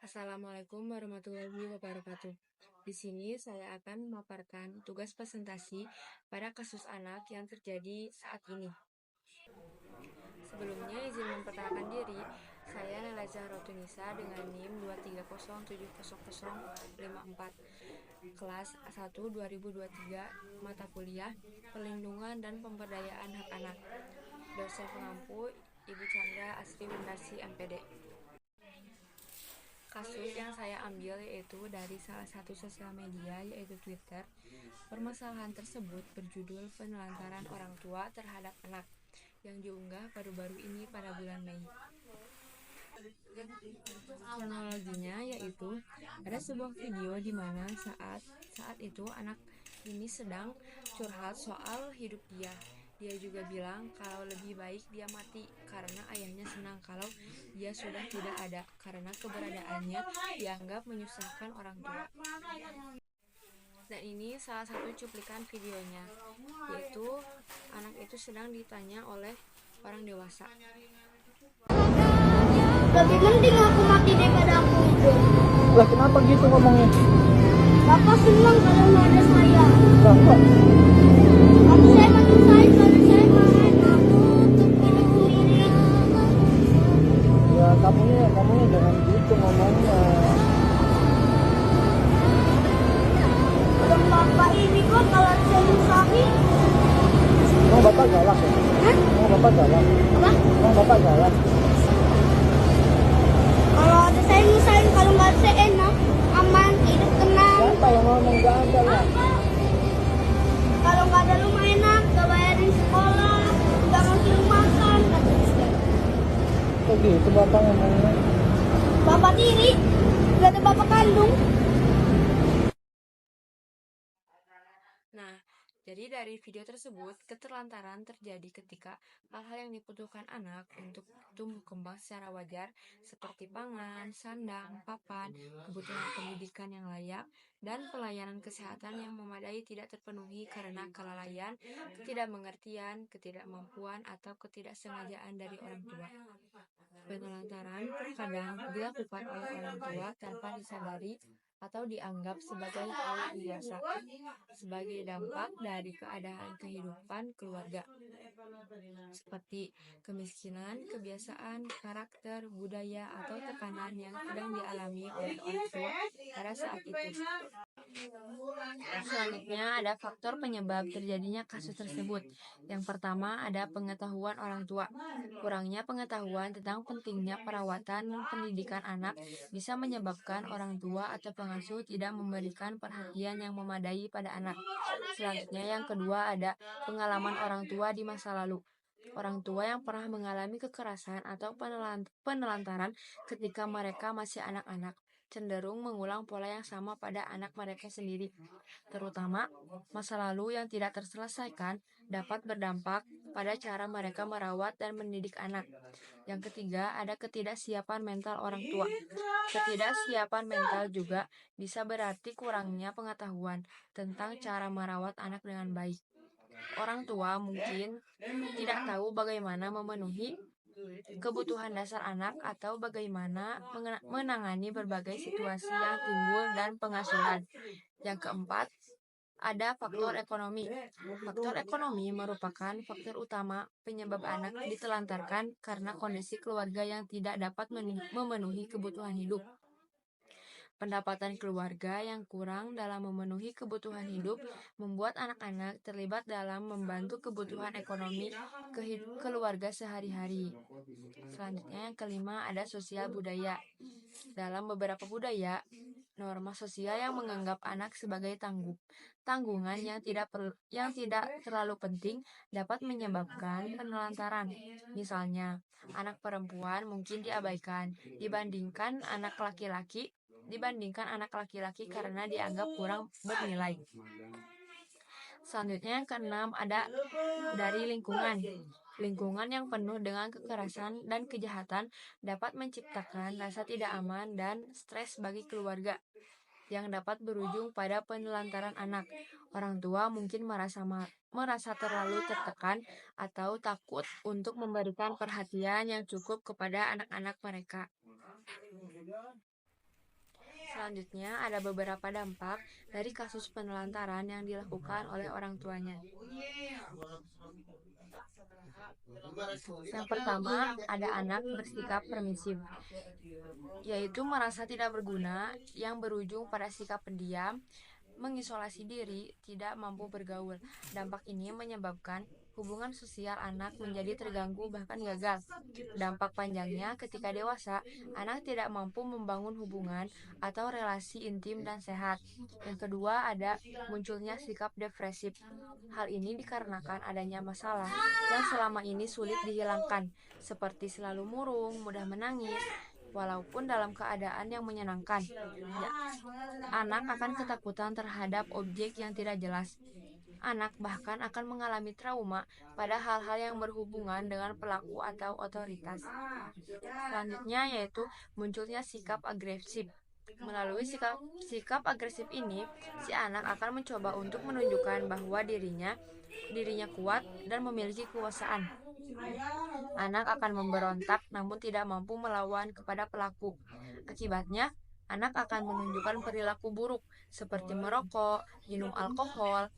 Assalamualaikum warahmatullahi wabarakatuh. Di sini saya akan memaparkan tugas presentasi pada kasus anak yang terjadi saat ini. Sebelumnya izin memperkenalkan diri, saya Nela Zahrotunisa dengan NIM 230700054, kelas 1 2023, mata kuliah Perlindungan dan Pemberdayaan Hak Anak. Dosen pengampu Ibu Chandra Asri Windasi MPD. Kasus yang saya ambil yaitu dari salah satu sosial media yaitu Twitter. Permasalahan tersebut berjudul penelantaran orang tua terhadap anak yang diunggah baru-baru ini pada bulan Mei. Kronologinya yaitu ada sebuah video di mana saat itu anak ini sedang curhat soal hidup dia. Dia juga bilang kalau lebih baik dia mati karena ayahnya senang kalau dia sudah tidak ada karena keberadaannya dianggap menyusahkan orang tua. Dan ini salah satu cuplikan videonya, yaitu anak itu sedang ditanya oleh orang dewasa. Lebih mending aku mati daripada aku hidup. Lah kenapa gitu ngomongnya? Bapak senang kalau nggak ada saya. Bapak, Tapi saya menyusahin karena saya main aku untuk hidup sendiri. ya kamunya jangan gitu ngomongnya. Kalau bapak ini kok kalau saya nyusahin. Emang bapak galak ya? Hah? Emang bapak galak? Apa? Emang bapak galak? Kalau ada saya nyusahin, kalau nggak ada saya enak, aman, hidup tenang. Siapa yang ngomong gak ada lah? Kalau nggak ada rumah enak, nggak bayarin sekolah, nggak ngasih makan, katanya saya. Kok gitu bapak ngomongnya? Bapak tiri, nggak ada bapak kandung. Nah, jadi dari video tersebut, keterlantaran terjadi ketika hal-hal yang dibutuhkan anak untuk tumbuh kembang secara wajar seperti pangan, sandang, papan, kebutuhan pendidikan yang layak, dan pelayanan kesehatan yang memadai tidak terpenuhi karena kelalaian, ketidakmengertian, ketidakmampuan, atau ketidaksengajaan dari orang tua. Penelantaran terkadang dilakukan oleh orang tua tanpa disadari atau dianggap sebagai hal biasa, sebagai dampak dari keadaan kehidupan keluarga, seperti kemiskinan, kebiasaan, karakter, budaya, atau tekanan yang sedang dialami oleh orang tua pada saat itu. Selanjutnya ada faktor penyebab terjadinya kasus tersebut. Yang pertama ada pengetahuan orang tua. Kurangnya pengetahuan tentang pentingnya perawatan dan pendidikan anak bisa menyebabkan orang tua atau pengasuh tidak memberikan perhatian yang memadai pada anak. Selanjutnya yang kedua ada pengalaman orang tua di masa lalu. Orang tua yang pernah mengalami kekerasan atau penelantaran ketika mereka masih anak-anak cenderung mengulang pola yang sama pada anak mereka sendiri. Terutama, masa lalu yang tidak terselesaikan dapat berdampak pada cara mereka merawat dan mendidik anak. Yang ketiga, ada ketidaksiapan mental orang tua. Ketidaksiapan mental juga bisa berarti kurangnya pengetahuan tentang cara merawat anak dengan baik. Orang tua mungkin tidak tahu bagaimana memenuhi kebutuhan dasar anak atau bagaimana menangani berbagai situasi yang timbul dan pengasuhan. Yang keempat, ada faktor ekonomi. Faktor ekonomi merupakan faktor utama penyebab anak ditelantarkan karena kondisi keluarga yang tidak dapat memenuhi kebutuhan hidup. Pendapatan keluarga yang kurang dalam memenuhi kebutuhan hidup membuat anak-anak terlibat dalam membantu kebutuhan ekonomi keluarga sehari-hari. Selanjutnya yang kelima ada sosial budaya. Dalam beberapa budaya, norma sosial yang menganggap anak sebagai tanggungan yang tidak terlalu penting dapat menyebabkan penelantaran. Misalnya, anak perempuan mungkin diabaikan dibandingkan anak laki-laki karena dianggap kurang bernilai. Selanjutnya yang keenam ada dari lingkungan. Lingkungan yang penuh dengan kekerasan dan kejahatan dapat menciptakan rasa tidak aman dan stres bagi keluarga yang dapat berujung pada penelantaran anak. Orang tua mungkin merasa terlalu tertekan atau takut untuk memberikan perhatian yang cukup kepada anak-anak mereka. Selanjutnya, ada beberapa dampak dari kasus penelantaran yang dilakukan oleh orang tuanya. Yang pertama, ada anak bersikap permisif, yaitu merasa tidak berguna yang berujung pada sikap pendiam, mengisolasi diri, tidak mampu bergaul. Dampak ini menyebabkan hubungan sosial anak menjadi terganggu bahkan gagal. Dampak panjangnya, ketika dewasa, anak tidak mampu membangun hubungan atau relasi intim dan sehat. Yang kedua, ada munculnya sikap depresif. Hal ini dikarenakan adanya masalah yang selama ini sulit dihilangkan, seperti selalu murung, mudah menangis, walaupun dalam keadaan yang menyenangkan. Ya, anak akan ketakutan terhadap objek yang tidak jelas. Anak bahkan akan mengalami trauma pada hal-hal yang berhubungan dengan pelaku atau otoritas. Selanjutnya yaitu munculnya sikap agresif. Melalui sikap agresif ini, si anak akan mencoba untuk menunjukkan bahwa dirinya kuat dan memiliki kekuasaan. Anak akan memberontak namun tidak mampu melawan kepada pelaku. Akibatnya, anak akan menunjukkan perilaku buruk seperti merokok, minum alkohol,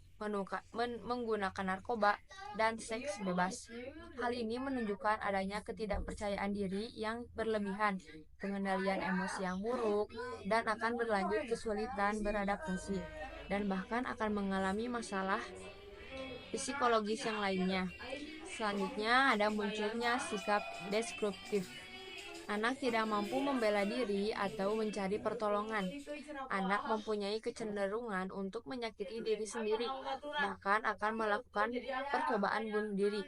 menggunakan narkoba, dan seks bebas. Hal ini menunjukkan adanya ketidakpercayaan diri yang berlebihan, pengendalian emosi yang buruk, dan akan berlanjut kesulitan beradaptasi, dan bahkan akan mengalami masalah psikologis yang lainnya. Selanjutnya ada munculnya sikap destruktif. Anak tidak mampu membela diri atau mencari pertolongan. Anak mempunyai kecenderungan untuk menyakiti diri sendiri, bahkan akan melakukan percobaan bunuh diri.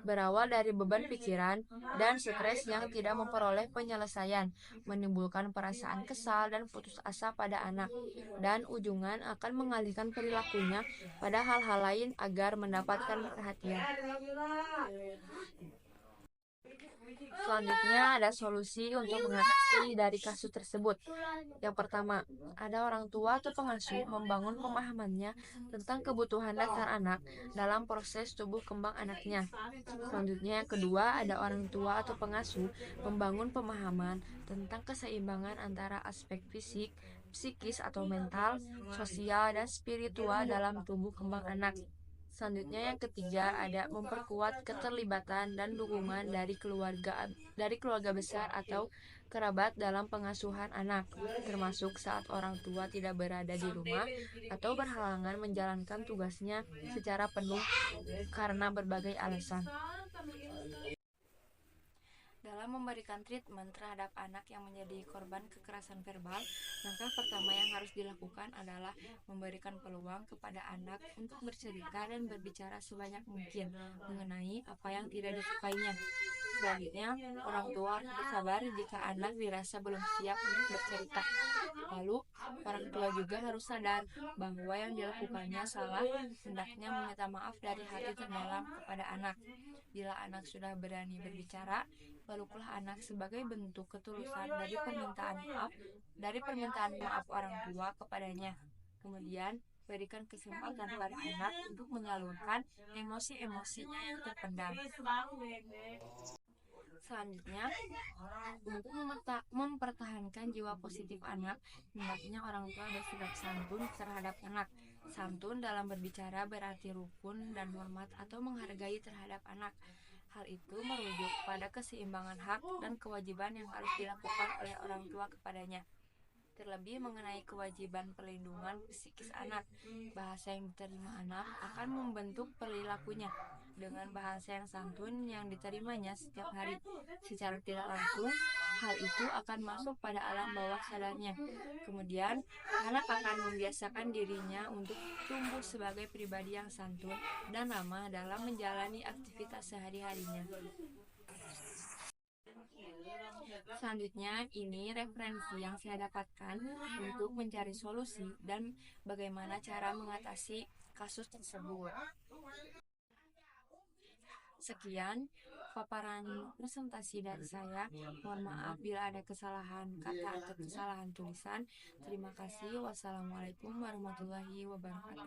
Berawal dari beban pikiran dan stres yang tidak memperoleh penyelesaian, menimbulkan perasaan kesal dan putus asa pada anak, dan ujungan akan mengalihkan perilakunya pada hal-hal lain agar mendapatkan perhatian. Selanjutnya ada solusi untuk mengatasi dari kasus tersebut. Yang pertama, ada orang tua atau pengasuh membangun pemahamannya tentang kebutuhan dasar anak dalam proses tumbuh kembang anaknya. Selanjutnya yang kedua, ada orang tua atau pengasuh membangun pemahaman tentang keseimbangan antara aspek fisik, psikis atau mental, sosial, dan spiritual dalam tumbuh kembang anak. Selanjutnya yang ketiga ada memperkuat keterlibatan dan dukungan dari keluarga besar atau kerabat dalam pengasuhan anak, termasuk saat orang tua tidak berada di rumah atau berhalangan menjalankan tugasnya secara penuh karena berbagai alasan. Dalam memberikan treatment terhadap anak yang menjadi korban kekerasan verbal, langkah pertama yang harus dilakukan adalah memberikan peluang kepada anak untuk bercerita dan berbicara sebanyak mungkin mengenai apa yang tidak disukainya. Selanjutnya, orang tua harus bersabar jika anak dirasa belum siap untuk bercerita. Lalu, orang tua juga harus sadar bahwa yang dilakukannya salah, hendaknya meminta maaf dari hati terdalam kepada anak. Bila anak sudah berani berbicara, peluklah anak sebagai bentuk ketulusan dari permintaan maaf orang tua kepadanya. Kemudian, berikan kesempatan pada anak untuk menyalurkan emosi-emosinya yang terpendam. Selanjutnya, untuk mempertahankan jiwa positif anak, hendaknya orang tua bersikap santun terhadap anak. Santun dalam berbicara berarti rukun dan hormat atau menghargai terhadap anak. Hal itu merujuk pada keseimbangan hak dan kewajiban yang harus dilakukan oleh orang tua kepadanya. Terlebih mengenai kewajiban perlindungan psikis anak, bahasa yang diterima anak akan membentuk perilakunya. Dengan bahasa yang santun yang diterimanya setiap hari, secara tidak langsung, hal itu akan masuk pada alam bawah sadarnya. Kemudian, anak akan membiasakan dirinya untuk tumbuh sebagai pribadi yang santun dan ramah dalam menjalani aktivitas sehari-harinya. Selanjutnya, ini referensi yang saya dapatkan untuk mencari solusi dan bagaimana cara mengatasi kasus tersebut. Sekian paparan presentasi dari saya. Mohon maaf bila ada kesalahan kata atau kesalahan tulisan. Terima kasih. Wassalamualaikum warahmatullahi wabarakatuh.